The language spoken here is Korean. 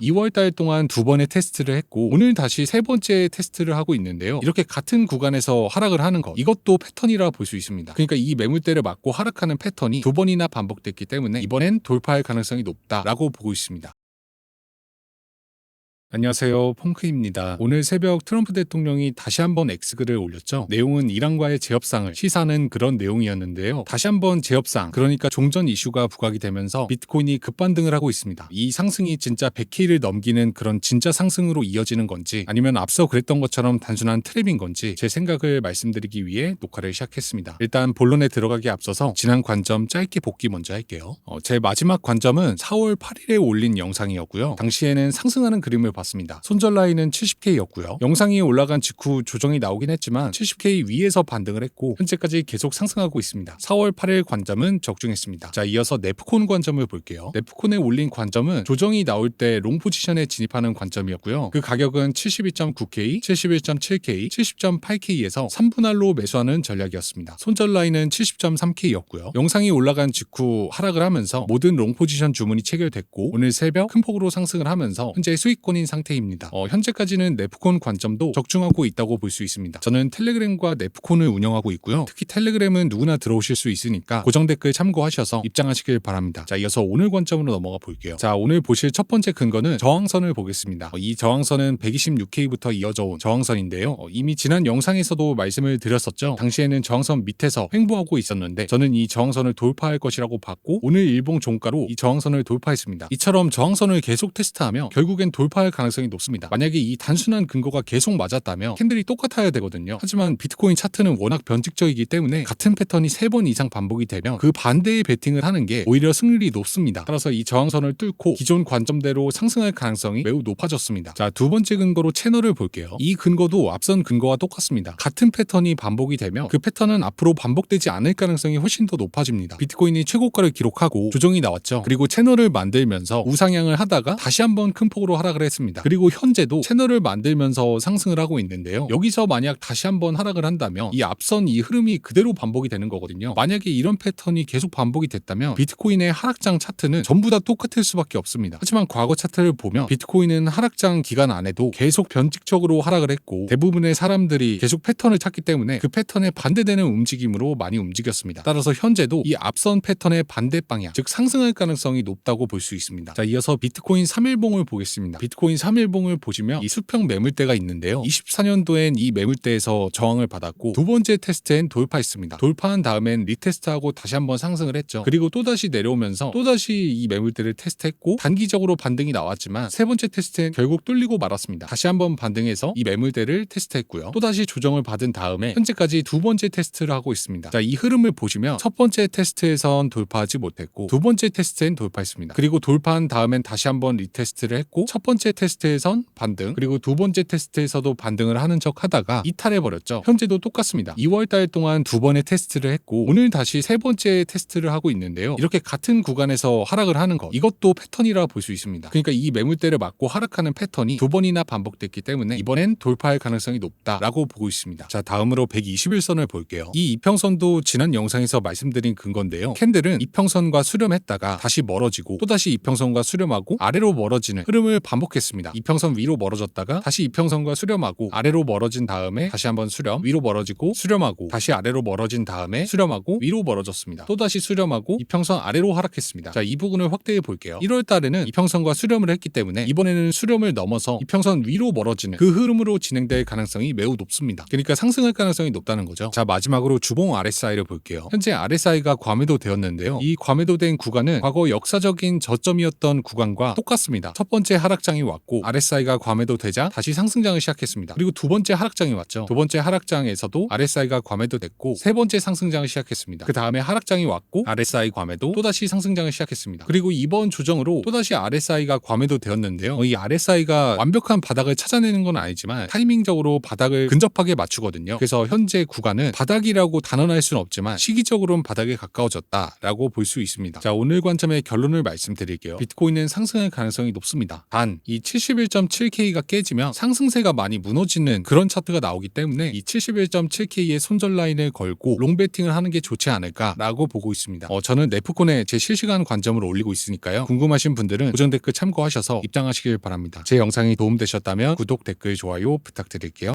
2월 달 동안 2번의 테스트를 했고 오늘 다시 3번째 테스트를 하고 있는데요. 이렇게 같은 구간에서 하락을 하는 것, 이것도 패턴이라 볼 수 있습니다. 그러니까 이 매물대를 맞고 하락하는 패턴이 2번이나 반복됐기 때문에 이번엔 돌파할 가능성이 높다라고 보고 있습니다. 안녕하세요, 펑크입니다. 오늘 새벽 트럼프 대통령이 다시 한번 X글을 올렸죠. 내용은 이란과의 재협상을 시사하는 그런 내용이었는데요. 다시 한번 재협상, 그러니까 종전 이슈가 부각이 되면서 비트코인이 급반등을 하고 있습니다. 이 상승이 진짜 100K를 넘기는 그런 진짜 상승으로 이어지는 건지, 아니면 앞서 그랬던 것처럼 단순한 트랩인 건지 제 생각을 말씀드리기 위해 녹화를 시작했습니다. 일단 본론에 들어가기 앞서서 지난 관점 짧게 복귀 먼저 할게요. 제 마지막 관점은 4월 8일에 올린 영상이었고요. 당시에는 상승하는 그림을 봤습니다. 손절 라인은 70K였고요. 영상이 올라간 직후 조정이 나오긴 했지만 70K 위에서 반등을 했고 현재까지 계속 상승하고 있습니다. 4월 8일 관점은 적중했습니다. 자, 이어서 네프콘 관점을 볼게요. 네프콘에 올린 관점은 조정이 나올 때 롱 포지션에 진입하는 관점이었고요. 그 가격은 72.9K, 71.7K, 70.8K에서 3분할로 매수하는 전략이었습니다. 손절 라인은 70.3K였고요. 영상이 올라간 직후 하락을 하면서 모든 롱 포지션 주문이 체결됐고 오늘 새벽 큰 폭으로 상승을 하면서 현재 수익권인 상태입니다. 현재까지는 네프콘 관점도 적중하고 있다고 볼 수 있습니다. 저는 텔레그램과 네프콘을 운영하고 있고요. 특히 텔레그램은 누구나 들어오실 수 있으니까 고정 댓글 참고하셔서 입장하시길 바랍니다. 자, 이어서 오늘 관점으로 넘어가 볼게요. 자, 오늘 보실 첫 번째 근거는 저항선을 보겠습니다. 이 저항선은 126K부터 이어져 온 저항선인데요. 이미 지난 영상에서도 말씀을 드렸었죠. 당시에는 저항선 밑에서 횡보하고 있었는데 저는 이 저항선을 돌파할 것이라고 봤고 오늘 일봉 종가로 이 저항선을 돌파했습니다. 이처럼 저항선을 계속 테스트하며 결국엔 돌파할 가능성이 높습니다. 만약에 이 단순한 근거가 계속 맞았다면 캔들이 똑같아야 되거든요. 하지만 비트코인 차트는 워낙 변칙적이기 때문에 같은 패턴이 3번 이상 반복이 되면 그 반대의 베팅을 하는 게 오히려 승률이 높습니다. 따라서 이 저항선을 뚫고 기존 관점대로 상승할 가능성이 매우 높아졌습니다. 자, 두 번째 근거로 채널을 볼게요. 이 근거도 앞선 근거와 똑같습니다. 같은 패턴이 반복이 되면 그 패턴은 앞으로 반복되지 않을 가능성이 훨씬 더 높아집니다. 비트코인이 최고가를 기록하고 조정이 나왔죠. 그리고 채널을 만들면서 우상향을 하다가 다시 한번 큰 폭으로 하락을 했습니다. 그리고 현재도 채널을 만들면서 상승을 하고 있는데요. 여기서 만약 다시 한번 하락을 한다면 이 앞선 이 흐름이 그대로 반복이 되는 거거든요. 만약에 이런 패턴이 계속 반복이 됐다면 비트코인의 하락장 차트는 전부 다 똑같을 수밖에 없습니다. 하지만 과거 차트를 보면 비트코인은 하락장 기간 안에도 계속 변칙적으로 하락을 했고 대부분의 사람들이 계속 패턴을 찾기 때문에 그 패턴에 반대되는 움직임으로 많이 움직였습니다. 따라서 현재도 이 앞선 패턴의 반대 방향, 즉 상승할 가능성이 높다고 볼 수 있습니다. 자, 이어서 비트코인 3일봉을 보겠습니다. 비트코인 3일봉을 보시면 이 수평 매물대가 있는데요. 24년도엔 이 매물대에서 저항을 받았고 두 번째 테스트엔 돌파했습니다. 돌파한 다음엔 리테스트하고 다시 한번 상승을 했죠. 그리고 또다시 내려오면서 또다시 이 매물대를 테스트했고 단기적으로 반등이 나왔지만 세 번째 테스트엔 결국 뚫리고 말았습니다. 다시 한번 반등해서 이 매물대를 테스트했고요. 또다시 조정을 받은 다음에 현재까지 두 번째 테스트를 하고 있습니다. 자, 이 흐름을 보시면 첫 번째 테스트에선 돌파하지 못했고 두 번째 테스트엔 돌파했습니다. 그리고 돌파한 다음엔 다시 한번 리테스트를 했고 첫 번째 테스트에선 반등, 그리고 두 번째 테스트에서도 반등을 하는 척 하다가 이탈해버렸죠. 현재도 똑같습니다. 2월 달 동안 2번의 테스트를 했고 오늘 다시 3번째 테스트를 하고 있는데요. 이렇게 같은 구간에서 하락을 하는 것, 이것도 패턴이라 볼 수 있습니다. 그러니까 이 매물대를 맞고 하락하는 패턴이 2번이나 반복됐기 때문에 이번엔 돌파할 가능성이 높다라고 보고 있습니다. 자, 다음으로 121선을 볼게요. 이 이평선도 지난 영상에서 말씀드린 근건데요. 캔들은 이평선과 수렴했다가 다시 멀어지고 또다시 이평선과 수렴하고 아래로 멀어지는 흐름을 반복했습니다. 이평선 위로 멀어졌다가 다시 이평선과 수렴하고 아래로 멀어진 다음에 다시 한번 수렴, 위로 멀어지고 수렴하고 다시 아래로 멀어진 다음에 수렴하고 위로 멀어졌습니다. 또다시 수렴하고 이평선 아래로 하락했습니다. 자, 이 부분을 확대해 볼게요. 1월 달에는 이평선과 수렴을 했기 때문에 이번에는 수렴을 넘어서 이평선 위로 멀어지는 그 흐름으로 진행될 가능성이 매우 높습니다. 그러니까 상승할 가능성이 높다는 거죠. 자, 마지막으로 주봉 RSI를 볼게요. 현재 RSI가 과매도 되었는데요. 이 과매도된 구간은 과거 역사적인 저점이었던 구간과 똑같습니다. 첫 번째 하락장이 왔고 RSI가 과매도 되자 다시 상승장을 시작했습니다. 그리고 두 번째 하락장이 왔죠. 두 번째 하락장에서도 RSI가 과매도 됐고 세 번째 상승장을 시작했습니다. 그 다음에 하락장이 왔고 RSI 과매도 또다시 상승장을 시작했습니다. 그리고 이번 조정으로 또다시 RSI가 과매도 되었는데요. 이 RSI가 완벽한 바닥을 찾아내는 건 아니지만 타이밍적으로 바닥을 근접하게 맞추거든요. 그래서 현재 구간은 바닥이라고 단언할 수는 없지만 시기적으로는 바닥에 가까워졌다라고 볼 수 있습니다. 자, 오늘 관점의 결론을 말씀드릴게요. 비트코인은 상승할 가능성이 높습니다. 단, 이 71.7K가 깨지면 상승세가 많이 무너지는 그런 차트가 나오기 때문에 이 71.7K의 손절 라인을 걸고 롱베팅을 하는 게 좋지 않을까라고 보고 있습니다. 저는 네프콘에 제 실시간 관점을 올리고 있으니까요. 궁금하신 분들은 고정 댓글 참고하셔서 입장하시길 바랍니다. 제 영상이 도움되셨다면 구독, 댓글, 좋아요 부탁드릴게요.